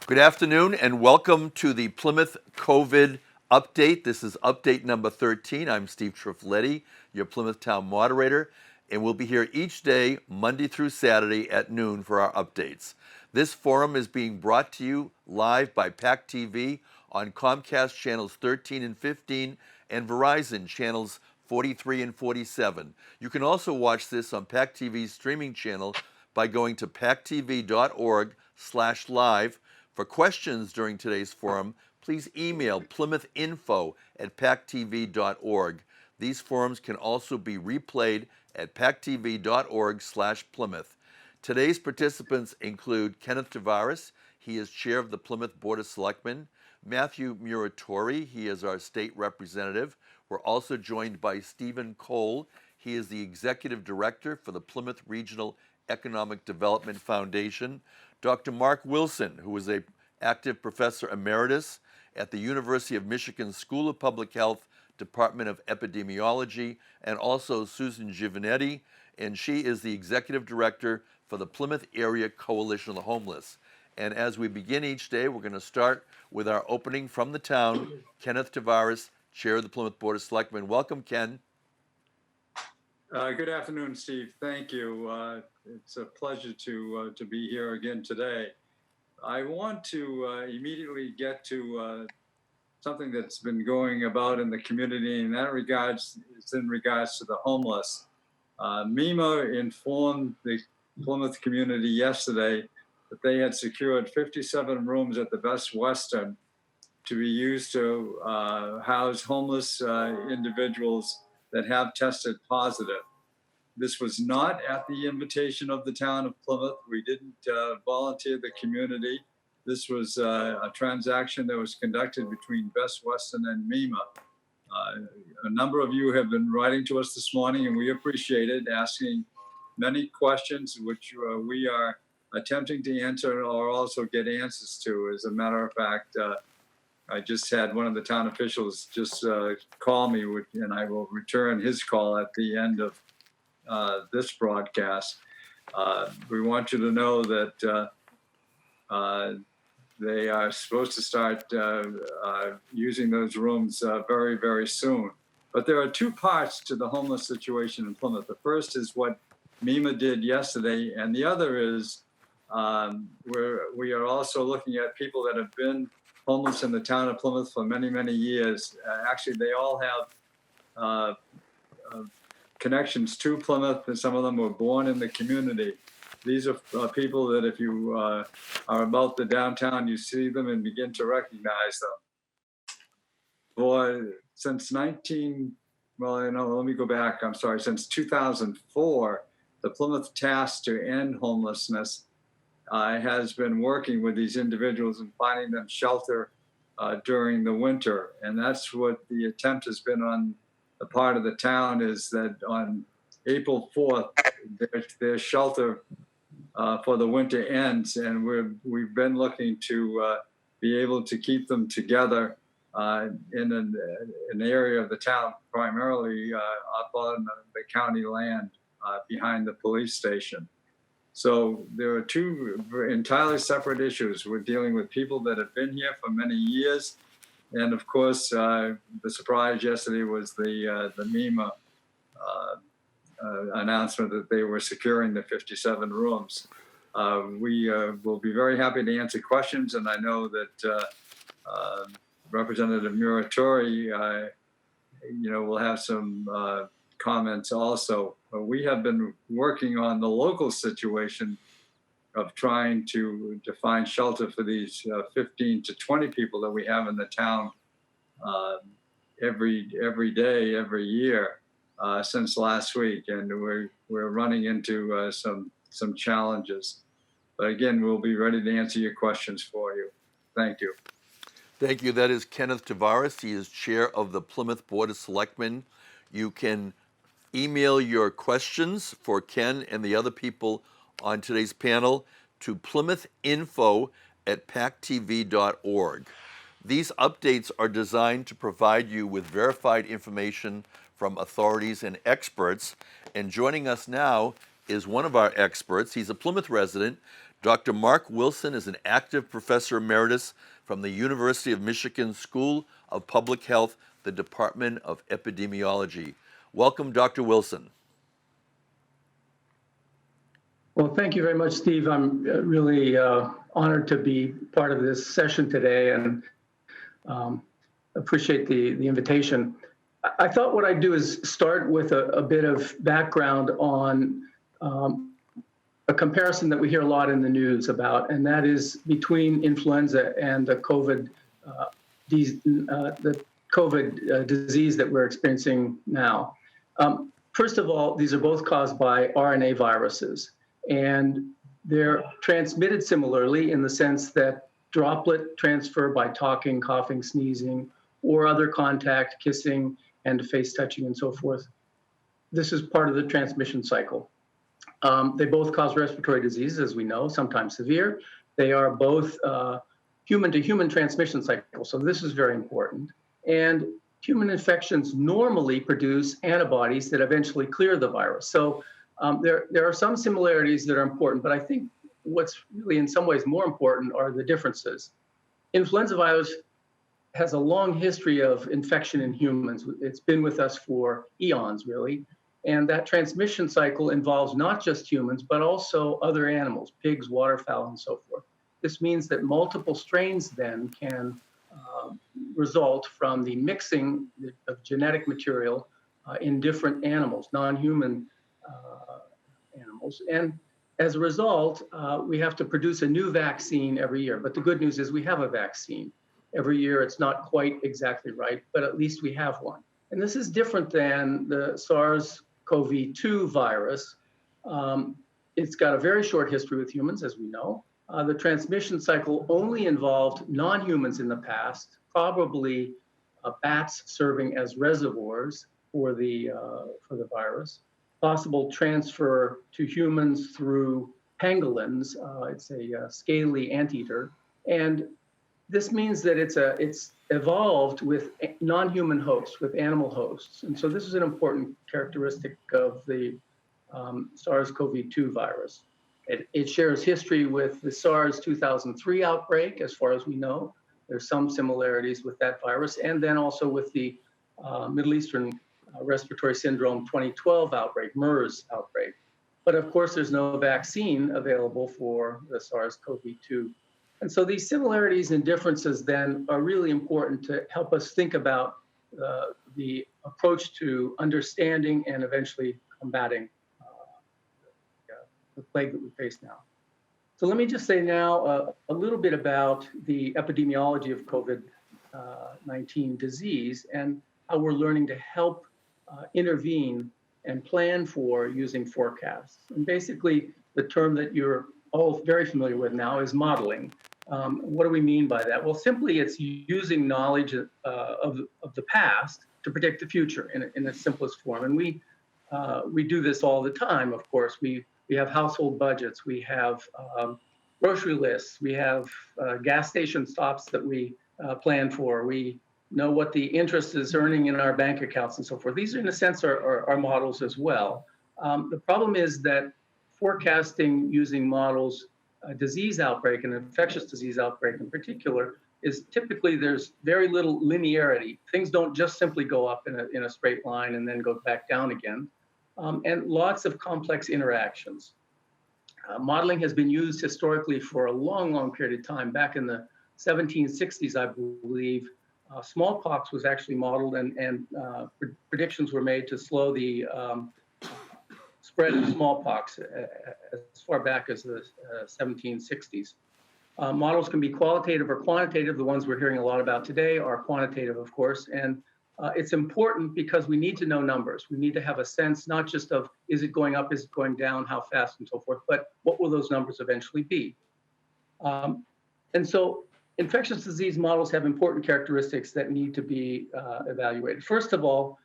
Good afternoon and welcome to the Plymouth COVID update. This is update number 13. I'm Steve Triffletti, your Plymouth Town Moderator, and we'll be here each day, Monday through Saturday at noon for our updates. This forum is being brought to you live by PAC TV on Comcast channels 13 and 15 and Verizon channels 43 and 47. You can also watch this on PAC TV's streaming channel by going to pactv.org/live. For questions during today's forum, please email plymouthinfo@pactv.org. These forums can also be replayed at pactv.org/Plymouth. Today's participants include Kenneth Tavares. He is chair of the Plymouth Board of Selectmen. Matthew Muratore. He is our state representative. We're also joined by Stephen Cole. He is the executive director for the Plymouth Regional Economic Development Foundation. Dr. Mark Wilson, who is an active professor emeritus at the University of Michigan School of Public Health, Department of Epidemiology, and also Susan Giovanetti, and she is the executive director for the Plymouth Area Coalition of the Homeless. And as we begin each day, we're going to start with our opening from the town, Kenneth Tavares, chair of the Plymouth Board of Selectmen. Welcome, Ken. Good afternoon, Steve. Thank you. It's a pleasure to be here again today. I want to immediately get to something that's been going about in the community, and that is in regards to the homeless. MEMA informed the Plymouth community yesterday that they had secured 57 rooms at the Best Western to be used to house homeless individuals that have tested positive. This was not at the invitation of the town of Plymouth. We didn't volunteer the community. This was a transaction that was conducted between Best Western and MEMA. A number of you have been writing to us this morning, and we appreciate it, asking many questions, which we are attempting to answer or also get answers to. As a matter of fact, I just had one of the town officials just call me, and I will return his call at the end of this broadcast. We want you to know that they are supposed to start using those rooms very, very soon. But there are two parts to the homeless situation in Plymouth. The first is what MEMA did yesterday, and the other is we are also looking at people that have been homeless in the town of Plymouth for many, many years. Actually, they all have connections to Plymouth, and some of them were born in the community. These are people that if you are about the downtown, you see them and begin to recognize them. Since 2004, the Plymouth Task to End Homelessness has been working with these individuals and finding them shelter during the winter. And that's what the attempt has been on the part of the town, is that on April 4th, their shelter for the winter ends. And we've been looking to be able to keep them together in an area of the town, primarily up on the county land behind the police station. So there are two entirely separate issues. We're dealing with people that have been here for many years. And of course, the surprise yesterday was the MEMA announcement that they were securing the 57 rooms. We will be very happy to answer questions, and I know that Representative Muratore, will have some comments also. We have been working on the local situation of trying to find shelter for these 15 to 20 people that we have in the town every day, every year since last week, and we're running into some challenges. But again, we'll be ready to answer your questions for you. Thank you. Thank you. That is Kenneth Tavares. He is chair of the Plymouth Board of Selectmen. You can email your questions for Ken and the other people on today's panel to plymouthinfo@pactv.org. These updates are designed to provide you with verified information from authorities and experts. And joining us now is one of our experts. He's a Plymouth resident. Dr. Mark Wilson is an active professor emeritus from the University of Michigan School of Public Health, the Department of Epidemiology. Welcome, Dr. Wilson. Well, thank you very much, Steve. I'm really honored to be part of this session today and appreciate the invitation. I thought what I'd do is start with a bit of background on a comparison that we hear a lot in the news about, and that is between influenza and the COVID disease that we're experiencing now. First of all, these are both caused by RNA viruses, and they're transmitted similarly in the sense that droplet transfer by talking, coughing, sneezing, or other contact, kissing, and face touching and so forth. This is part of the transmission cycle. They both cause respiratory disease, as we know, sometimes severe. They are both human-to-human transmission cycle, so this is very important. And human infections normally produce antibodies that eventually clear the virus. So there are some similarities that are important, but I think what's really in some ways more important are the differences. Influenza virus has a long history of infection in humans. It's been with us for eons, really. And that transmission cycle involves not just humans, but also other animals, pigs, waterfowl, and so forth. This means that multiple strains then can result from the mixing of genetic material in different animals, non-human animals. And as a result, we have to produce a new vaccine every year. But the good news is we have a vaccine. Every year it's not quite exactly right, but at least we have one. And this is different than the SARS-CoV-2 virus. It's got a very short history with humans, as we know. The transmission cycle only involved non-humans in the past, probably bats serving as reservoirs for the virus. Possible transfer to humans through pangolins. It's a scaly anteater, and this means that it's evolved with non-human hosts, with animal hosts, and so this is an important characteristic of the SARS-CoV-2 virus. It shares history with the SARS 2003 outbreak, as far as we know. There's some similarities with that virus, and then also with the Middle Eastern Respiratory Syndrome 2012 outbreak, MERS outbreak. But of course, there's no vaccine available for the SARS-CoV-2. And so these similarities and differences then are really important to help us think about the approach to understanding and eventually combating the plague that we face now. So let me just say now a little bit about the epidemiology of COVID-19 disease and how we're learning to help intervene and plan for using forecasts. And basically, the term that you're all very familiar with now is modeling. What do we mean by that? Well, simply it's using knowledge of the past to predict the future in its simplest form. And we do this all the time, of course. We have household budgets, we have grocery lists, we have gas station stops that we plan for, we know what the interest is earning in our bank accounts and so forth. These, in a sense, are models as well. The problem is that forecasting using models, a disease outbreak, an infectious disease outbreak in particular, is typically there's very little linearity. Things don't just simply go up in a straight line and then go back down again, and lots of complex interactions. Modeling has been used historically for a long, long period of time. Back in the 1760s, I believe, smallpox was actually modeled, and predictions were made to slow the spread of smallpox as far back as the 1760s. Models can be qualitative or quantitative. The ones we're hearing a lot about today are quantitative, of course, and it's important because we need to know numbers. We need to have a sense not just of is it going up, is it going down, how fast, and so forth, but what will those numbers eventually be? And so infectious disease models have important characteristics that need to be evaluated. First of all,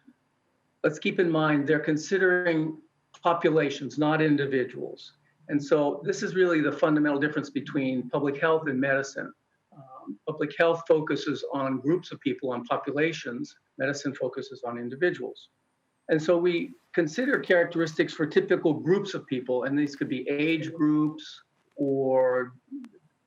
let's keep in mind they're considering populations, not individuals. And so this is really the fundamental difference between public health and medicine. Public health focuses on groups of people, on populations. Medicine focuses on individuals. And so we consider characteristics for typical groups of people, and these could be age groups or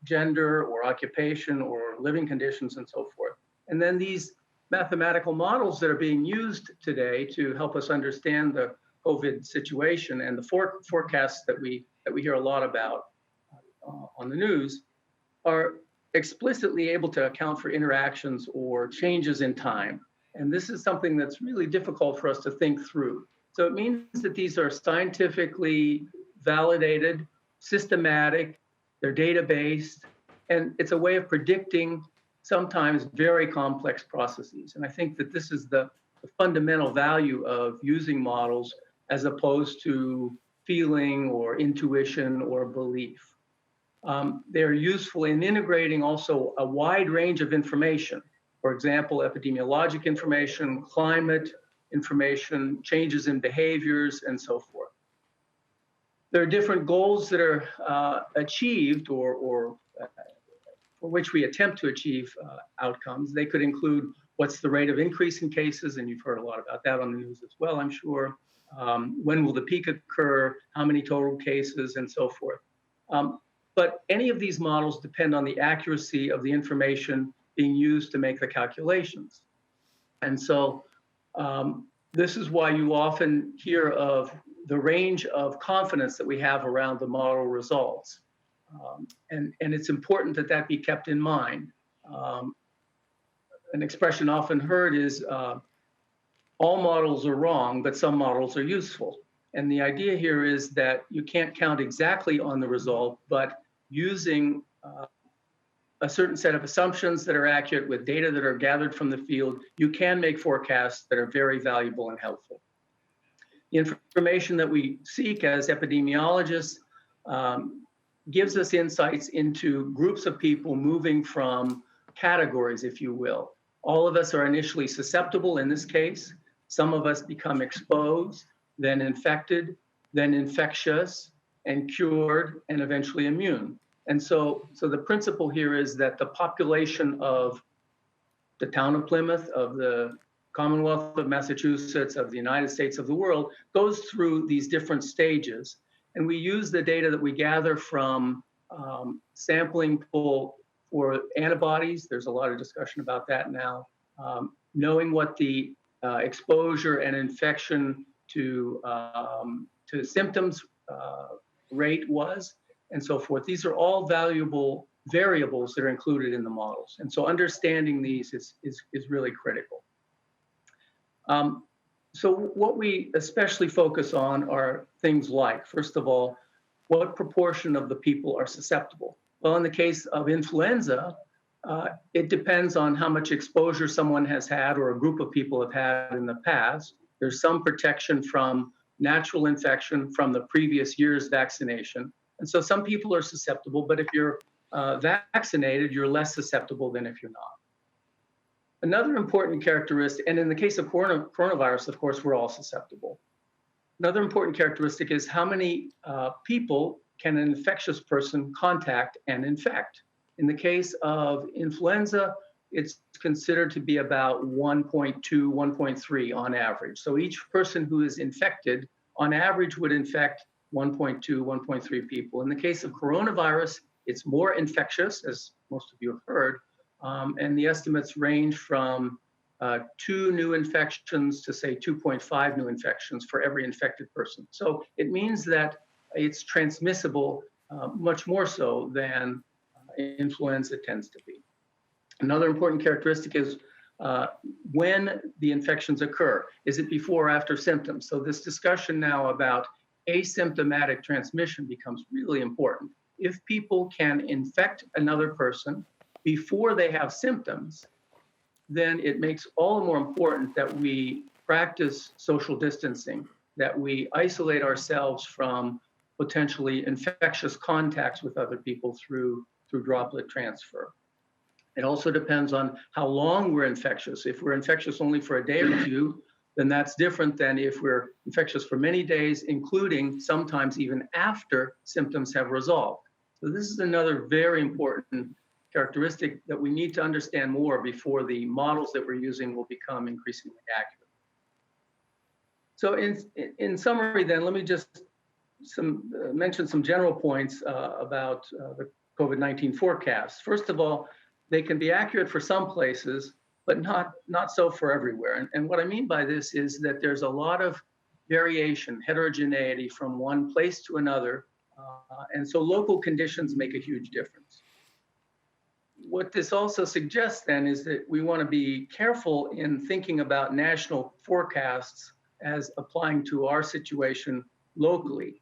gender or occupation or living conditions and so forth. And then these mathematical models that are being used today to help us understand the COVID situation and the forecasts that we hear a lot about on the news are explicitly able to account for interactions or changes in time. And this is something that's really difficult for us to think through. So it means that these are scientifically validated, systematic, they're data-based, and it's a way of predicting sometimes very complex processes. And I think that this is the fundamental value of using models as opposed to feeling or intuition or belief. They're useful in integrating also a wide range of information. For example, epidemiologic information, climate information, changes in behaviors, and so forth. There are different goals that are achieved or for which we attempt to achieve outcomes. They could include what's the rate of increase in cases, and you've heard a lot about that on the news as well, I'm sure. When will the peak occur? How many total cases, and so forth. But any of these models depend on the accuracy of the information being used to make the calculations. And so this is why you often hear of the range of confidence that we have around the model results. And it's important that that be kept in mind. An expression often heard is, all models are wrong, but some models are useful. And the idea here is that you can't count exactly on the result, but using a certain set of assumptions that are accurate with data that are gathered from the field, you can make forecasts that are very valuable and helpful. The information that we seek as epidemiologists gives us insights into groups of people moving from categories, if you will. All of us are initially susceptible in this case. Some of us become exposed, then infected, then infectious, and cured, and eventually immune. And so the principle here is that the population of the town of Plymouth, of the Commonwealth of Massachusetts, of the United States, of the world, goes through these different stages. And we use the data that we gather from sampling pool for antibodies. There's a lot of discussion about that now. Knowing what the exposure and infection to symptoms rate was, and so forth. These are all valuable variables that are included in the models. And so understanding these is really critical. So what we especially focus on are things like, first of all, what proportion of the people are susceptible? Well, in the case of influenza, it depends on how much exposure someone has had or a group of people have had in the past. There's some protection from natural infection from the previous year's vaccination. And so some people are susceptible, but if you're vaccinated, you're less susceptible than if you're not. Another important characteristic, and in the case of coronavirus, of course, we're all susceptible. Another important characteristic is how many people can an infectious person contact and infect. In the case of influenza, it's considered to be about 1.2, 1.3 on average. So each person who is infected, on average, would infect 1.2, 1.3 people. In the case of coronavirus, it's more infectious, as most of you have heard, and the estimates range from 2 new infections to say 2.5 new infections for every infected person. So it means that it's transmissible much more so than influenza tends to be. Another important characteristic is when the infections occur. Is it before or after symptoms? So this discussion now about asymptomatic transmission becomes really important. If people can infect another person before they have symptoms, then it makes all the more important that we practice social distancing, that we isolate ourselves from potentially infectious contacts with other people through droplet transfer. It also depends on how long we're infectious. If we're infectious only for a day or two, then that's different than if we're infectious for many days, including sometimes even after symptoms have resolved. So this is another very important characteristic that we need to understand more before the models that we're using will become increasingly accurate. So in summary, then, let me just mention some general points about the COVID-19 forecasts. First of all, they can be accurate for some places, but not so for everywhere. And what I mean by this is that there's a lot of variation, heterogeneity from one place to another. And so local conditions make a huge difference. What this also suggests then is that we want to be careful in thinking about national forecasts as applying to our situation locally.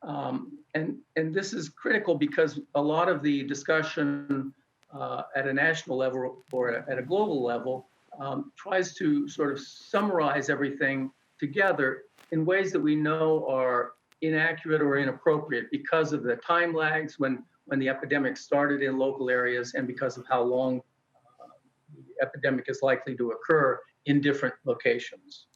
And this is critical because a lot of the discussion at a national level or at a global level tries to sort of summarize everything together in ways that we know are inaccurate or inappropriate because of the time lags when the epidemic started in local areas and because of how long the epidemic is likely to occur in different locations.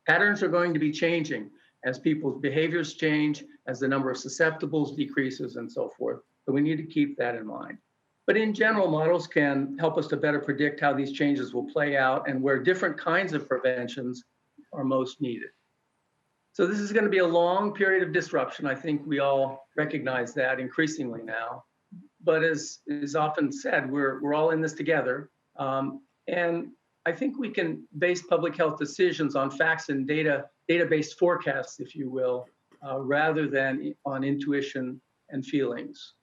Patterns are going to be changing as people's behaviors change, as the number of susceptibles decreases, and so forth. So we need to keep that in mind. But in general, models can help us to better predict how these changes will play out and where different kinds of preventions are most needed. So this is going to be a long period of disruption. I think we all recognize that increasingly now. But as is often said, we're all in this together. And I think we can base public health decisions on facts and data-based forecasts, if you will, rather than on intuition and feelings.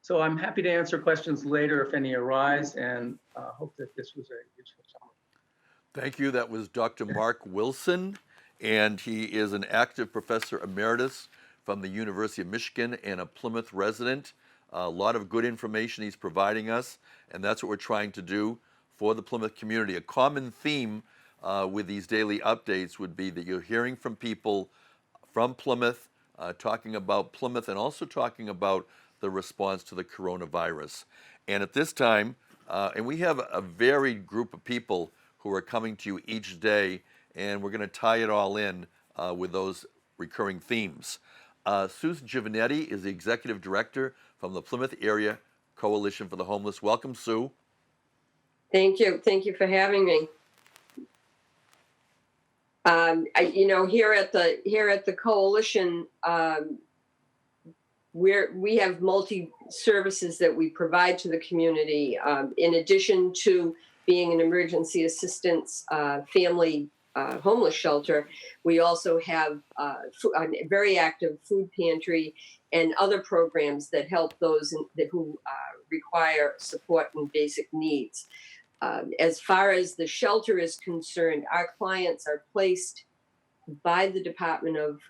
So I'm happy to answer questions later if any arise, and hope that this was a useful summary. Thank you. That was Dr. Mark Wilson, and he is an active professor emeritus from the University of Michigan and a Plymouth resident. A lot of good information he's providing us, and that's what we're trying to do for the Plymouth community. A common theme with these daily updates would be that you're hearing from people from Plymouth, talking about Plymouth and also talking about the response to the coronavirus. And at this time, and we have a varied group of people who are coming to you each day, and we're going to tie it all in with those recurring themes. Susan Giovanetti is the executive director from the Plymouth Area Coalition for the Homeless. Welcome, Sue. Thank you. Thank you for having me. Here at the coalition, we have multi services that we provide to the community. In addition to being an emergency assistance family homeless shelter, we also have a very active food pantry and other programs that help those who require support and basic needs. As far as the shelter is concerned, our clients are placed by the Department of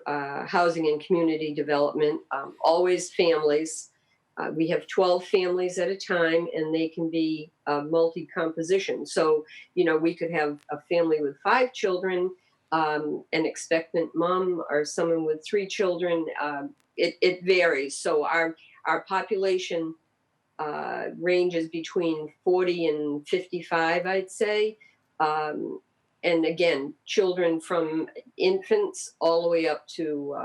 Housing and Community Development, always families. We have 12 families at a time, and they can be multi-composition. So, we could have a family with 5 children, an expectant mom, or someone with 3 children. It varies. So our population ranges between 40 and 55, I'd say. And again, children from infants all the way up to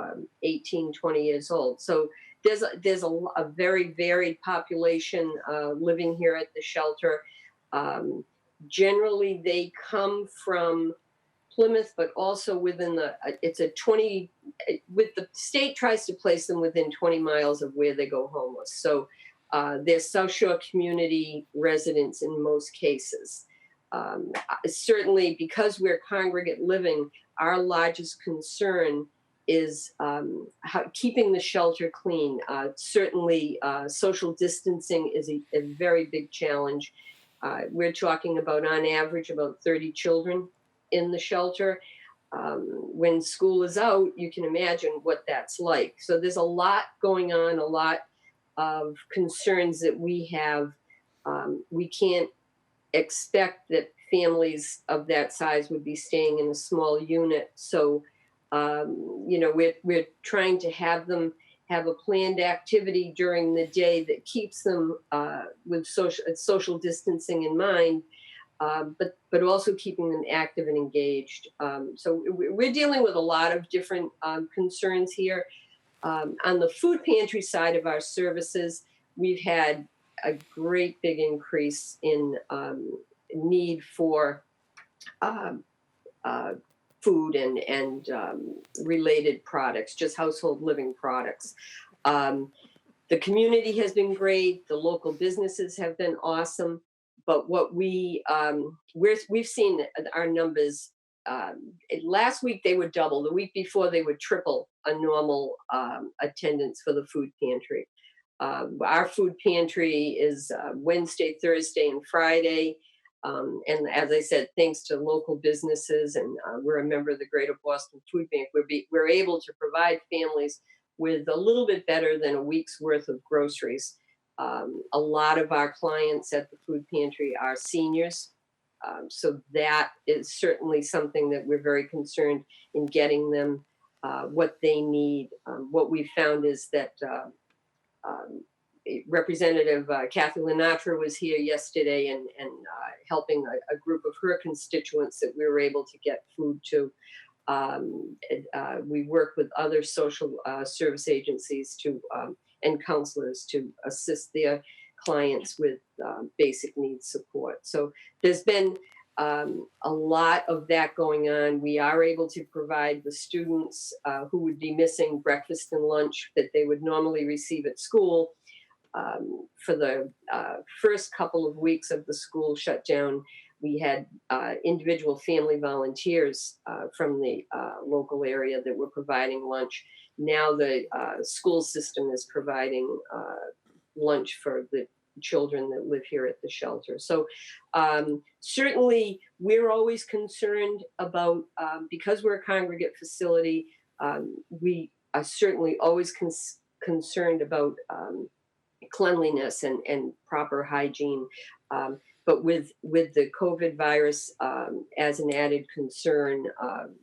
18, 20 years old. So there's a very varied population living here at the shelter. Generally, they come from Plymouth, but also within the state tries to place them within 20 miles of where they go homeless. So they're South Shore community residents in most cases. Certainly, because we're congregate living, our largest concern is keeping the shelter clean. Certainly, social distancing is a very big challenge. We're talking about, on average, about 30 children in the shelter. When school is out, you can imagine what that's like. So there's a lot going on, a lot of concerns that we have. We can't expect that families of that size would be staying in a small unit. So, we're trying to have them have a planned activity during the day that keeps them with social distancing in mind, but also keeping them active and engaged. So we're dealing with a lot of different concerns here. On the food pantry side of our services, we've had a great big increase in need for food and related products, just household living products. The community has been great. The local businesses have been awesome. But what we've seen our numbers. Last week they would double. The week before they would triple a normal attendance for the food pantry. Our food pantry is Wednesday, Thursday, and Friday. And as I said, thanks to local businesses, and we're a member of the Greater Boston Food Bank, we're able to provide families with a little bit better than a week's worth of groceries. A lot of our clients at the food pantry are seniors. So that is certainly something that we're very concerned in getting them what they need. What we found is that Representative Kathy Lenatra was here yesterday and helping a group of her constituents that we were able to get food to. We work with other social service agencies and counselors to assist their clients with basic needs support. So there's been a lot of that going on. We are able to provide the students who would be missing breakfast and lunch that they would normally receive at school. For the first couple of weeks of the school shutdown, we had individual family volunteers from the local area that were providing lunch. Now the school system is providing lunch for the children that live here at the shelter. So certainly we're always concerned about, because we're a congregate facility, we are certainly always concerned about cleanliness and proper hygiene. But with the COVID virus as an added concern,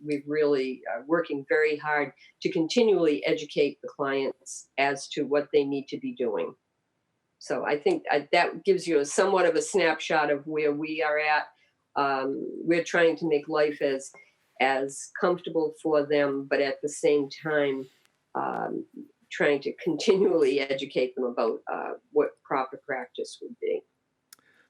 we've really working very hard to continually educate the clients as to what they need to be doing. So I think that gives you somewhat of a snapshot of where we are at. We're trying to make life as comfortable for them, but at the same time, trying to continually educate them about what proper practice would be.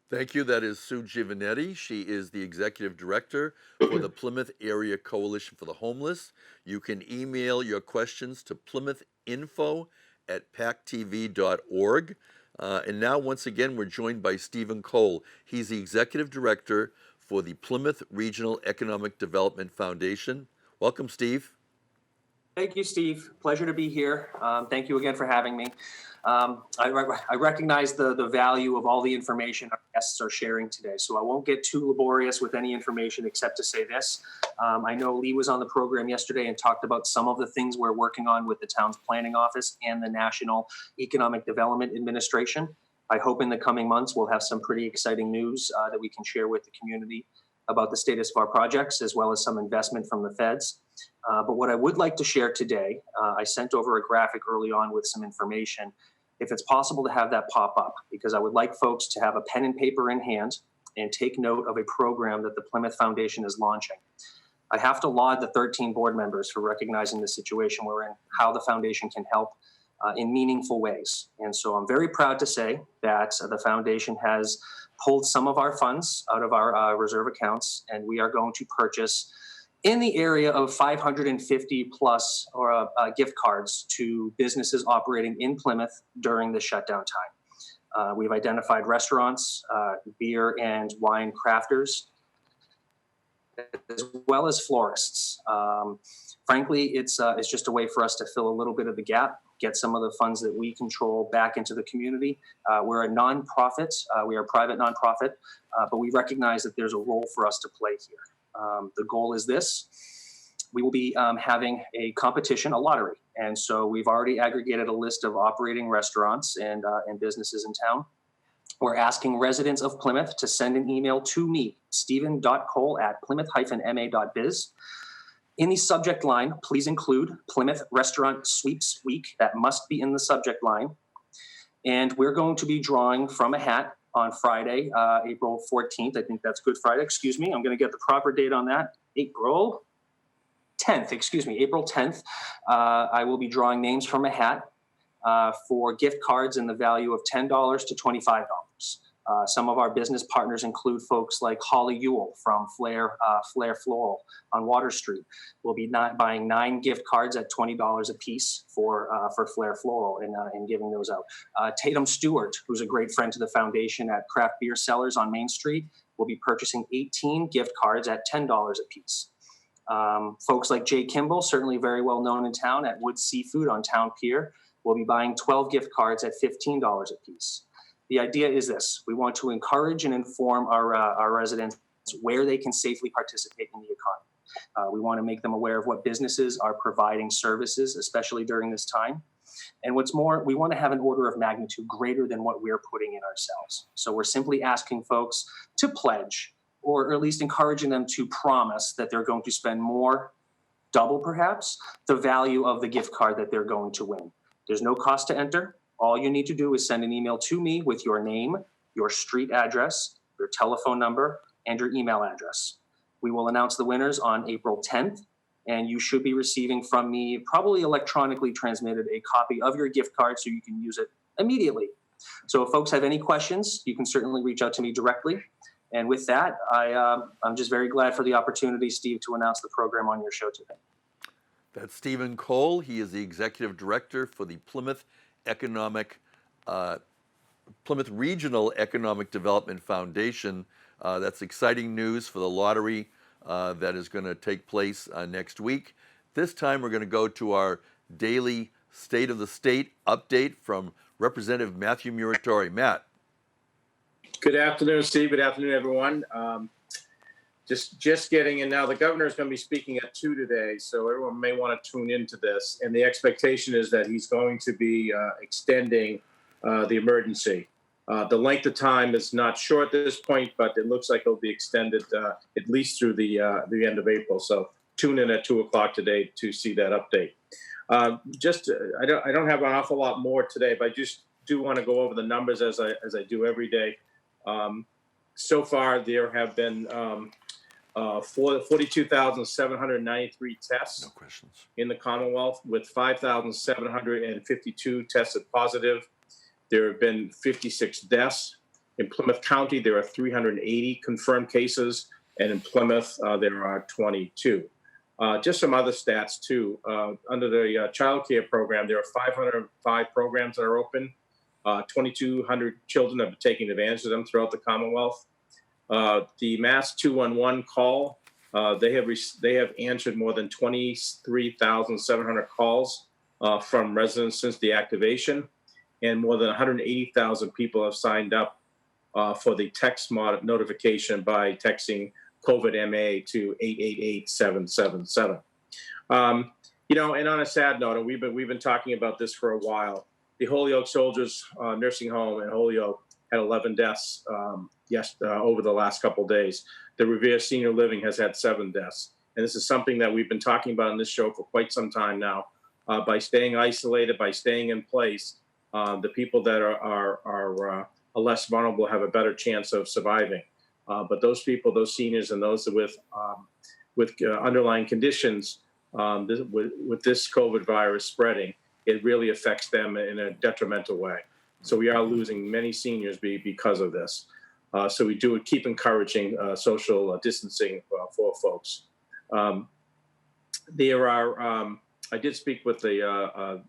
Thank you. That is Sue Giovanetti. She is the Executive Director for the Plymouth Area Coalition for the Homeless. You can email your questions to plymouthinfo@pactv.org. And now, once again, we're joined by Stephen Cole. He's the Executive Director for the Plymouth Regional Economic Development Foundation. Welcome, Steve. Thank you, Steve. Pleasure to be here. Thank you again for having me. I recognize the value of all the information our guests are sharing today, so I won't get too laborious with any information except to say this. I know Lee was on the program yesterday and talked about some of the things we're working on with the town's planning office and the National Economic Development Administration. I hope in the coming months we'll have some pretty exciting news that we can share with the community about the status of our projects, as well as some investment from the feds. But what I would like to share today, I sent over a graphic early on with some information. If it's possible to have that pop up, because I would like folks to have a pen and paper in hand and take note of a program that the Plymouth Foundation is launching. I have to laud the 13 board members for recognizing the situation we're in, how the foundation can help in meaningful ways. And so I'm very proud to say that the foundation has pulled some of our funds out of our reserve accounts, and we are going to purchase in the area of 550 plus gift cards to businesses operating in Plymouth during the shutdown time. We've identified restaurants, beer and wine crafters, as well as florists. Frankly, it's just a way for us to fill a little bit of the gap, get some of the funds that we control back into the community. We're a nonprofit, we are a private nonprofit, but we recognize that there's a role for us to play here. The goal is this: we will be having a competition, a lottery. And so we've already aggregated a list of operating restaurants and businesses in town. We're asking residents of Plymouth to send an email to me, stephen.cole@plymouth-ma.biz. In the subject line, please include Plymouth Restaurant Sweeps Week. That must be in the subject line. And we're going to be drawing from a hat on Friday, April 14th. I think that's Good Friday. Excuse me. I'm going to get the proper date on that. April 10th. I will be drawing names from a hat for gift cards in the value of $10 to $25. Some of our business partners include folks like Holly Ewell from Flair Floral on Water Street. We'll be buying 9 gift cards at $20 a piece for Flair Floral and giving those out. Tatum Stewart, who's a great friend to the foundation at Craft Beer Cellars on Main Street, will be purchasing 18 gift cards at $10 a piece. Folks like Jay Kimball, certainly very well known in town at Wood Seafood on Town Pier, will be buying 12 gift cards at $15 a piece. The idea is this: we want to encourage and inform our residents where they can safely participate in the economy. We want to make them aware of what businesses are providing services, especially during this time. And what's more, we want to have an order of magnitude greater than what we're putting in ourselves. So we're simply asking folks to pledge, or at least encouraging them to promise that they're going to spend more, double perhaps, the value of the gift card that they're going to win. There's no cost to enter. All you need to do is send an email to me with your name, your street address, your telephone number, and your email address. We will announce the winners on April 10th, and you should be receiving from me, probably electronically transmitted, a copy of your gift card so you can use it immediately. So if folks have any questions, you can certainly reach out to me directly. And with that, I'm just very glad for the opportunity, Steve, to announce the program on your show today. That's Stephen Cole. He is the Executive Director for the Plymouth Regional Economic Development Foundation. That's exciting news for the lottery that is going to take place next week. This time we're going to go to our daily State of the State update from Representative Matthew Muratore. Matt. Good afternoon, Steve. Good afternoon, everyone. Just getting in now. The governor is going to be speaking at 2 today, so everyone may want to tune into this. And the expectation is that he's going to be extending the emergency. The length of time is not sure at this point, but it looks like it'll be extended at least through the end of April. So tune in at 2 o'clock today to see that update. I don't have an awful lot more today, but I just do want to go over the numbers as I do every day. So far, there have been 42,793 tests in the Commonwealth, with 5,752 tested positive. There have been 56 deaths. In Plymouth County, there are 380 confirmed cases, and in Plymouth, there are 22. Just some other stats, too. Under the child care program, there are 505 programs that are open. 2,200 children have been taking advantage of them throughout the Commonwealth. The Mass 211 call, they have answered more than 23,700 calls from residents since the activation, and more than 180,000 people have signed up for the text notification by texting COVID-MA to 888-777. And on a sad note, and we've been talking about this for a while, the Holyoke Soldiers Nursing Home in Holyoke had 11 deaths over the last couple of days. The Revere Senior Living has had 7 deaths. And this is something that we've been talking about on this show for quite some time now. By staying isolated, by staying in place, the people that are less vulnerable have a better chance of surviving. But those people, those seniors, and those with underlying conditions, with this COVID virus spreading, it really affects them in a detrimental way. So we are losing many seniors because of this. So we do keep encouraging social distancing for folks. There are. I did speak with the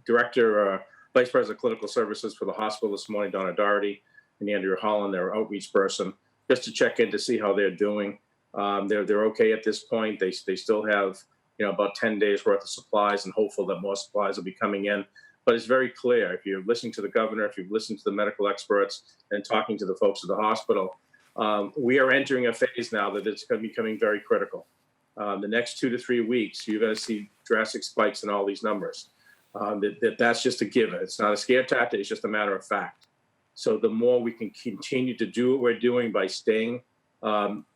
director, vice president of clinical services for the hospital this morning, Donna Doherty, and Andrew Holland, their outreach person, just to check in to see how they're doing. They're okay at this point. They still have about 10 days worth of supplies, and hopeful that more supplies will be coming in. But it's very clear, if you're listening to the governor, if you've listened to the medical experts and talking to the folks at the hospital, we are entering a phase now that it's going to be becoming very critical. The next 2 to 3 weeks, you're going to see drastic spikes in all these numbers. That's just a given. It's not a scare tactic. It's just a matter of fact. So the more we can continue to do what we're doing by staying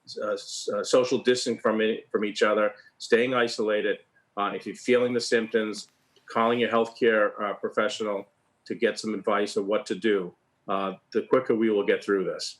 social distancing from each other, staying isolated, if you're feeling the symptoms, calling your healthcare professional to get some advice of what to do, the quicker we will get through this.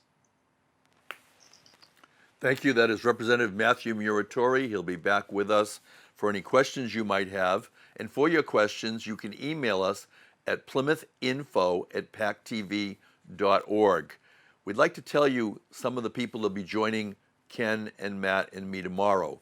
Thank you. That is Representative Matthew Muratore. He'll be back with us for any questions you might have. And for your questions, you can email us at plymouthinfo@pactv.org. we'd like to tell you some of the people that will be joining Ken and Matt and me tomorrow.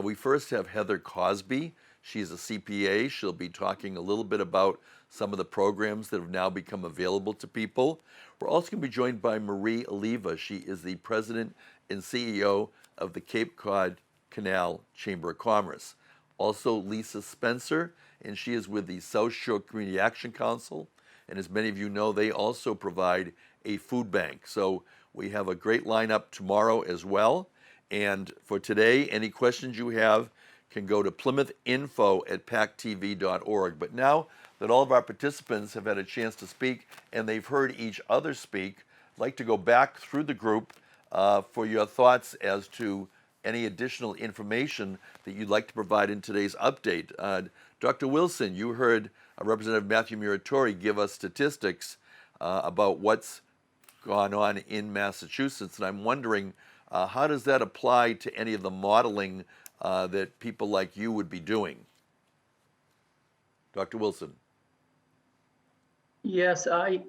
We first have Heather Cosby. She's a CPA. She'll be talking a little bit about some of the programs that have now become available to people. We're also going to be joined by Marie Oliva. She is the president and CEO of the Cape Cod Canal Chamber of Commerce. Also Lisa Spencer, and she is with the South Shore Community Action Council. And as many of you know, they also provide a food bank. So we have a great lineup tomorrow as well. And for today, any questions you have can go to plymouthinfo@pactv.org. But now that all of our participants have had a chance to speak and they've heard each other speak, I'd like to go back through the group for your thoughts as to any additional information that you'd like to provide in today's update. Dr. Wilson, you heard Representative Matthew Muratore give us statistics about what's gone on in Massachusetts, and I'm wondering how does that apply to any of the modeling that people like you would be doing? Dr. Wilson. Yes, I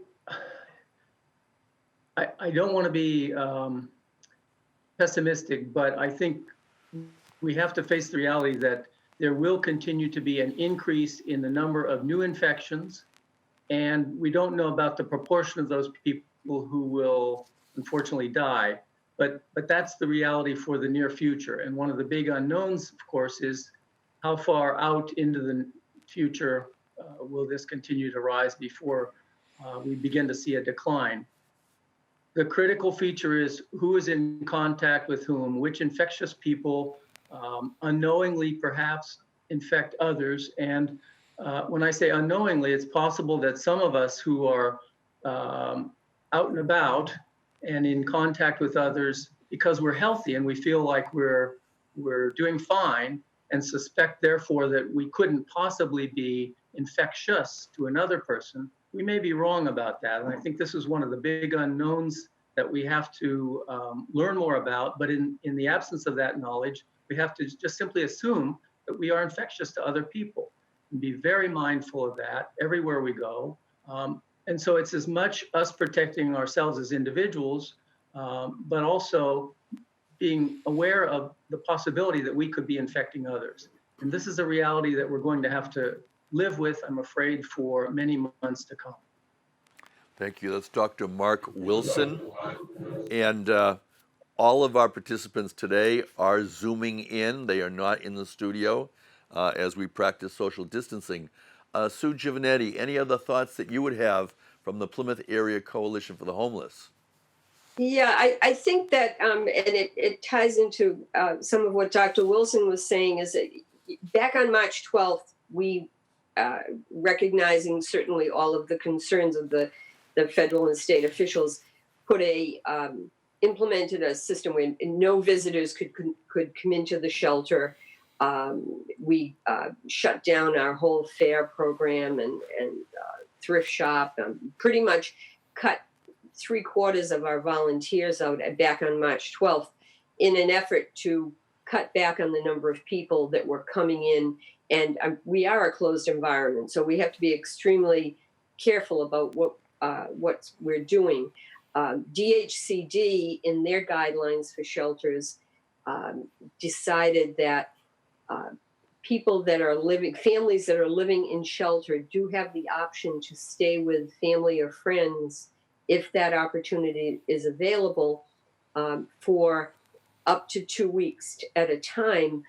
don't want to be pessimistic, but I think we have to face the reality that there will continue to be an increase in the number of new infections, and we don't know about the proportion of those people who will unfortunately die, but that's the reality for the near future. And one of the big unknowns, of course, is how far out into the future will this continue to rise before we begin to see a decline. The critical feature is who is in contact with whom, which infectious people unknowingly perhaps infect others. And when I say unknowingly, it's possible that some of us who are out and about and in contact with others because we're healthy and we feel like we're doing fine and suspect therefore that we couldn't possibly be infectious to another person, we may be wrong about that. And I think this is one of the big unknowns that we have to learn more about. But in the absence of that knowledge, we have to just simply assume that we are infectious to other people and be very mindful of that everywhere we go. And so it's as much us protecting ourselves as individuals, but also being aware of the possibility that we could be infecting others. And this is a reality that we're going to have to live with, I'm afraid, for many months to come. Thank you. That's Dr. Mark Wilson. And all of our participants today are Zooming in. They are not in the studio as we practice social distancing. Sue Giovanetti, any other thoughts that you would have from the Plymouth Area Coalition for the Homeless? Yeah, I think that, and it ties into some of what Dr. Wilson was saying, is that back on March 12th, we, recognizing certainly all of the concerns of the federal and state officials, implemented a system where no visitors could come into the shelter. We shut down our whole fair program and thrift shop, pretty much cut 3/4 of our volunteers out back on March 12th in an effort to cut back on the number of people that were coming in. And we are a closed environment, so we have to be extremely careful about what we're doing. DHCD, in their guidelines for shelters, decided that people that are families that are living in shelter do have the option to stay with family or friends if that opportunity is available for up to 2 weeks at a time,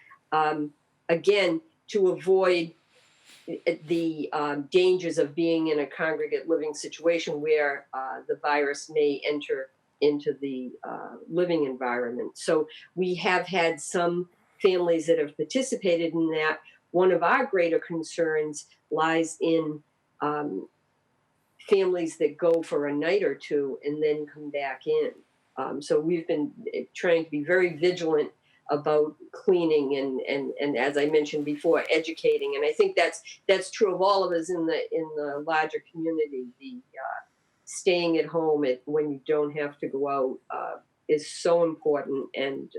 again, to avoid the dangers of being in a congregate living situation where the virus may enter into the living environment. So we have had some families that have participated in that. One of our greater concerns lies in families that go for a night or two and then come back in. So we've been trying to be very vigilant about cleaning and as I mentioned before, educating. And I think that's true of all of us in the larger community. The staying at home when you don't have to go out is so important. And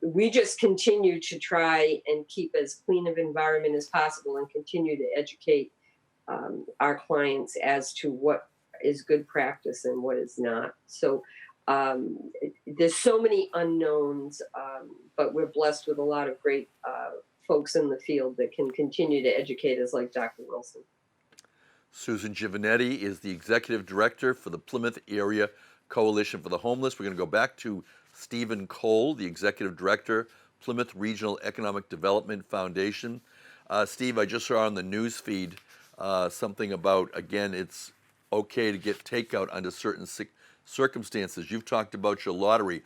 we just continue to try and keep as clean of environment as possible and continue to educate our clients as to what is good practice and what is not. So there's so many unknowns, but we're blessed with a lot of great folks in the field that can continue to educate us, like Dr. Wilson. Susan Giovanetti is the Executive Director for the Plymouth Area Coalition for the Homeless. We're going to go back to Stephen Cole, the Executive Director, Plymouth Regional Economic Development Foundation. Steve, I just saw on the news feed something about, again, it's okay to get takeout under certain circumstances. You've talked about your lottery.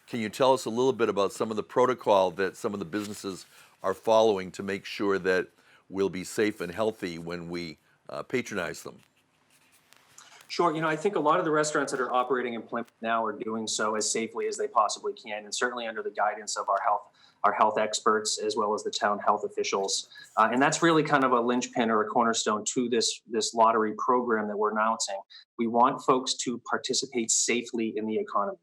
Can you tell us a little bit about some of the protocol that some of the businesses are following to make sure that we'll be safe and healthy when we patronize them? Sure. I think a lot of the restaurants that are operating in Plymouth now are doing so as safely as they possibly can, and certainly under the guidance of our health experts as well as the town health officials. And that's really kind of a linchpin or a cornerstone to this lottery program that we're announcing. We want folks to participate safely in the economy.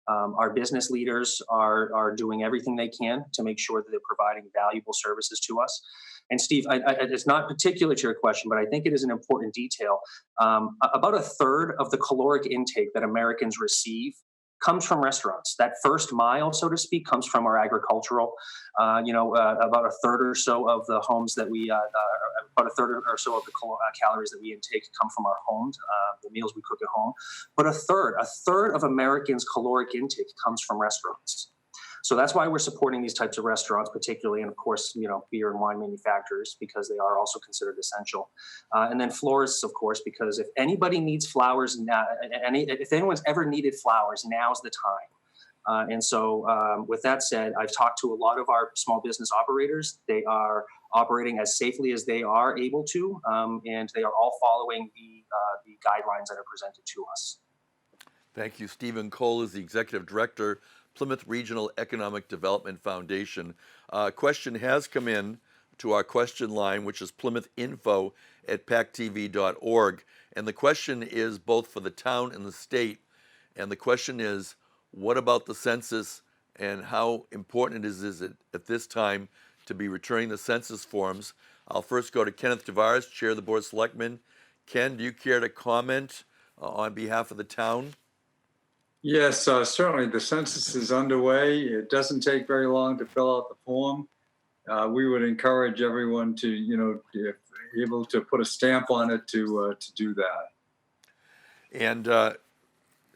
Our business leaders are doing everything they can to make sure that they're providing valuable services to us. And Steve, it's not particular to your question, but I think it is an important detail. About a third of the caloric intake that Americans receive comes from restaurants. That first mile, so to speak, comes from our agricultural. About a third or so of the homes that we, about a third or so of the calories that we intake come from our homes, the meals we cook at home. But a third of Americans' caloric intake comes from restaurants. So that's why we're supporting these types of restaurants, particularly, and of course, beer and wine manufacturers, because they are also considered essential. And then florists, of course, because if anybody needs flowers, if anyone's ever needed flowers, now's the time. And so with that said, I've talked to a lot of our small business operators. They are operating as safely as they are able to, and they are all following the guidelines that are presented to us. Thank you. Stephen Cole is the Executive Director, Plymouth Regional Economic Development Foundation. A question has come in to our question line, which is plymouthinfo@pactv.org. And the question is both for the town and the state. And the question is, what about the census and how important is it at this time to be returning the census forms? I'll first go to Kenneth Tavares, Chair of the Board of Selectmen. Ken, do you care to comment on behalf of the town? Yes, certainly. The census is underway. It doesn't take very long to fill out the form. We would encourage everyone to, if able to put a stamp on it, to do that. And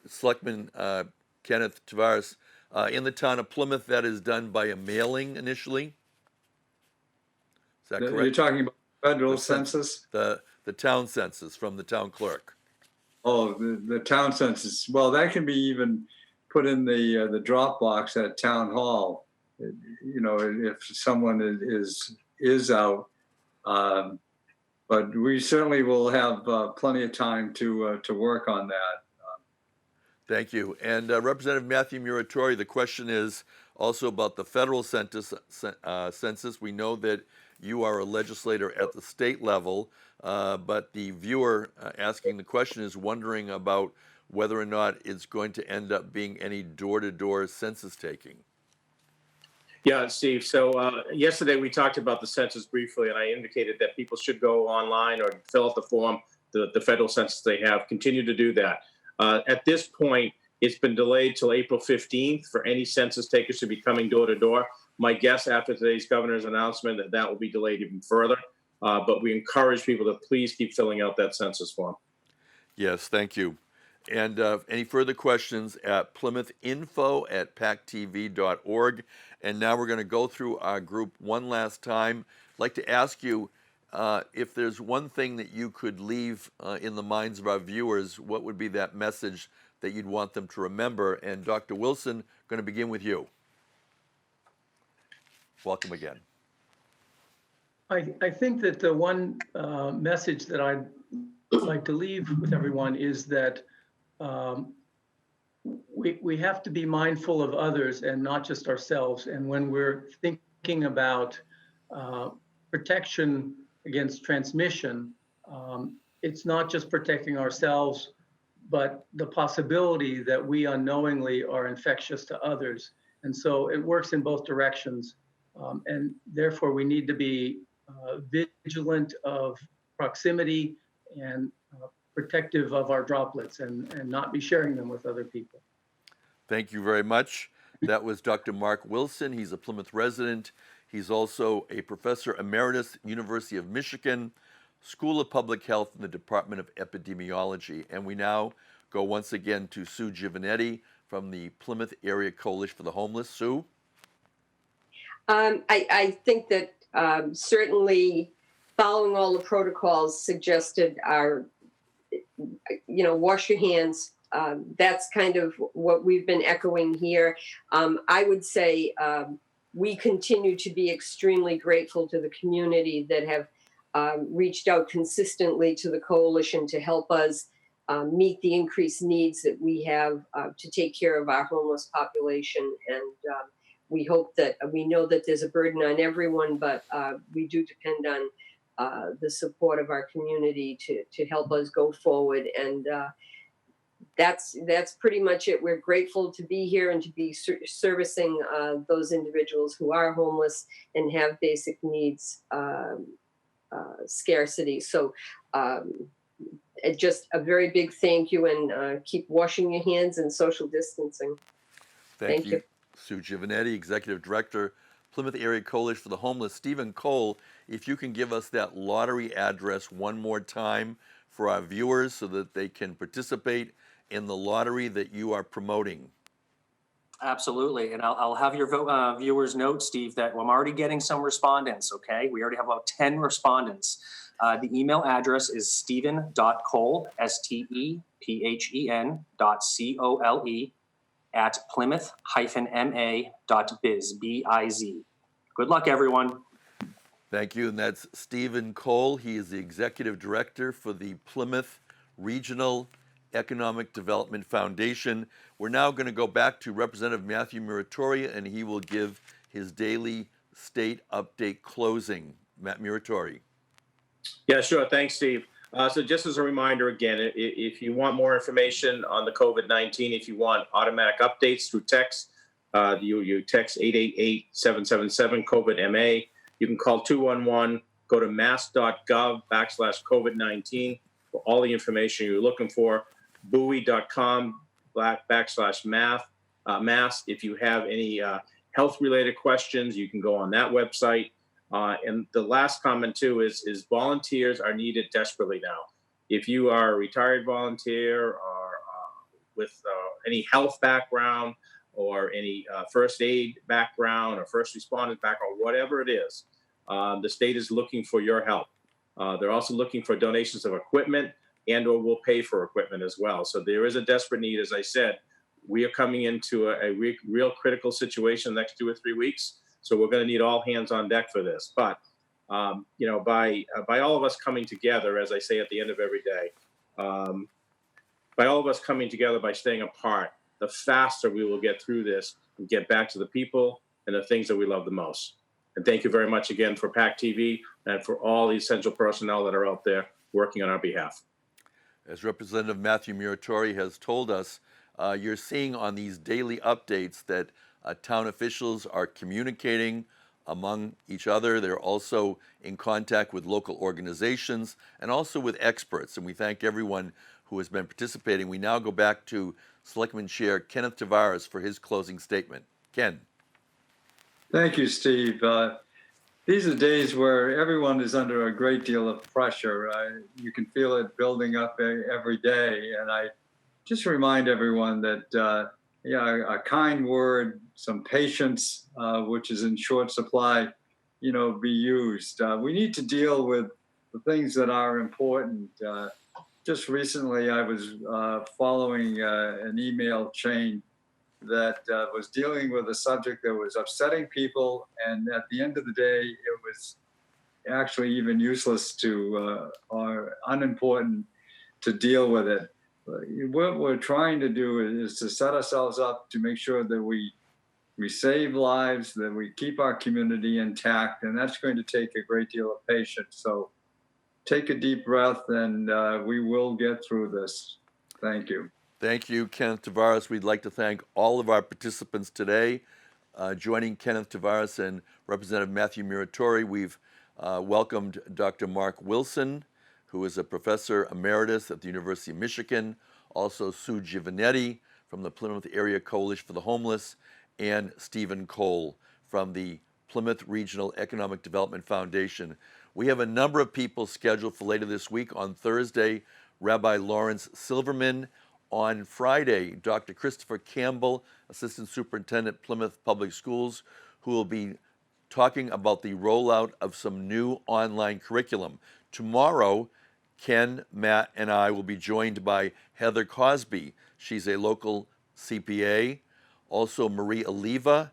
Selectman Kenneth Tavares, in the town of Plymouth, that is done by a mailing initially. Is that correct? You're talking about federal census? The town census from the town clerk. Oh, the town census. Well, that can be even put in the drop box at town hall. If someone is out, but we certainly will have plenty of time to work on that. Thank you. And Representative Matthew Muratore, the question is also about the federal census. We know that you are a legislator at the state level. But the viewer asking the question is wondering about whether or not it's going to end up being any door-to-door census taking. Yeah, Steve. So yesterday we talked about the census briefly, and I indicated that people should go online or fill out the form, the federal census they have, continue to do that. At this point, it's been delayed till April 15th for any census takers to be coming door-to-door. My guess after today's governor's announcement that will be delayed even further. But we encourage people to please keep filling out that census form. Yes, thank you. And any further questions at plymouthinfo@pactv.org. And now we're going to go through our group one last time. I'd like to ask you if there's one thing that you could leave in the minds of our viewers, what would be that message that you'd want them to remember? And Dr. Wilson, going to begin with you. Welcome again. I think that the one message that I'd like to leave with everyone is that we have to be mindful of others and not just ourselves. And when we're thinking about protection against transmission, it's not just protecting ourselves, but the possibility that we unknowingly are infectious to others. And so it works in both directions. And therefore we need to be vigilant of proximity and protective of our droplets and not be sharing them with other people. Thank you very much. That was Dr. Mark Wilson. He's a Plymouth resident. He's also a professor emeritus, University of Michigan, School of Public Health in the Department of Epidemiology. And we now go once again to Sue Giovanetti from the Plymouth Area Coalition for the Homeless. Sue? I think that certainly following all the protocols suggested are, wash your hands. That's kind of what we've been echoing here. I would say we continue to be extremely grateful to the community that have reached out consistently to the coalition to help us meet the increased needs that we have to take care of our homeless population. And we hope that we know that there's a burden on everyone, but we do depend on the support of our community to help us go forward. And that's pretty much it. We're grateful to be here and to be servicing those individuals who are homeless and have basic needs scarcity. So just a very big thank you, and keep washing your hands and social distancing. Thank you. Sue Giovanetti, Executive Director, Plymouth Area Coalition for the Homeless. Stephen Cole, if you can give us that lottery address one more time for our viewers so that they can participate in the lottery that you are promoting. Absolutely. And I'll have your viewers note, Steve, that I'm already getting some respondents, okay? We already have about 10 respondents. The email address is stephen.cole, STEPHEN.COLE, at plymouth-ma.biz, B-I-Z. Good luck, everyone. Thank you. And that's Stephen Cole. He is the Executive Director for the Plymouth Regional Economic Development Foundation. We're now going to go back to Representative Matthew Muratore, and he will give his daily state update closing. Matt Muratore. Yeah, sure. Thanks, Steve. So just as a reminder, again, if you want more information on the COVID-19, if you want automatic updates through text, you text 888-777-COVID-MA. You can call 211, go to mass.gov/COVID-19 for all the information you're looking for. buoy.com/mass. If you have any health-related questions, you can go on that website. And the last comment, too, is volunteers are needed desperately now. If you are a retired volunteer or with any health background or any first aid background or first responders background, whatever it is, the state is looking for your help. They're also looking for donations of equipment and or will pay for equipment as well. So there is a desperate need. As I said, we are coming into a real critical situation the next 2 or 3 weeks. So we're going to need all hands on deck for this. But, by all of us coming together, as I say at the end of every day, by all of us coming together by staying apart, the faster we will get through this and get back to the people and the things that we love the most. And thank you very much again for PAC TV and for all the essential personnel that are out there working on our behalf. As Representative Matthew Muratore has told us, you're seeing on these daily updates that town officials are communicating among each other. They're also in contact with local organizations and also with experts. And we thank everyone who has been participating. We now go back to Selectman Chair Kenneth Tavares for his closing statement. Ken. Thank you, Steve. These are days where everyone is under a great deal of pressure. You can feel it building up every day. And I just remind everyone that a kind word, some patience, which is in short supply, be used. We need to deal with the things that are important. Just recently, I was following an email chain that was dealing with a subject that was upsetting people, and at the end of the day, it was actually even useless to or unimportant to deal with it. What we're trying to do is to set ourselves up to make sure that we save lives, that we keep our community intact, and that's going to take a great deal of patience. So take a deep breath, and we will get through this. Thank you. Thank you, Kenneth Tavares. We'd like to thank all of our participants today. Joining Kenneth Tavares and Representative Matthew Muratore, we've welcomed Dr. Mark Wilson. who is a professor emeritus at the University of Michigan, also Sue Giovanetti from the Plymouth Area Coalition for the Homeless, and Stephen Cole from the Plymouth Regional Economic Development Foundation. We have a number of people scheduled for later this week. On Thursday, Rabbi Lawrence Silverman. On Friday, Dr. Christopher Campbell, Assistant Superintendent, Plymouth Public Schools, who will be talking about the rollout of some new online curriculum. Tomorrow, Ken, Matt, and I will be joined by Heather Cosby. She's a local CPA. Also, Marie Oliva,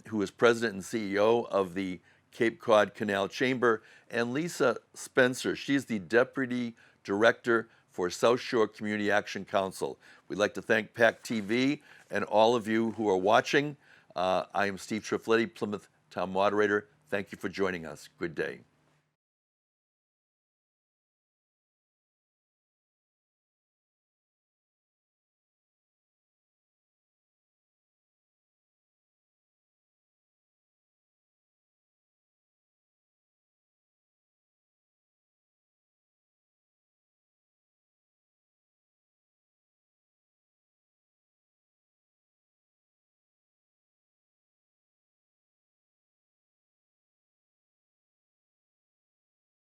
who is president and CEO of the Cape Cod Canal Chamber, and Lisa Spencer. She's the deputy director for South Shore Community Action Council. We'd like to thank PAC TV and all of you who are watching. I am Steve Triffletti, Plymouth Town Moderator. Thank you for joining us. Good day.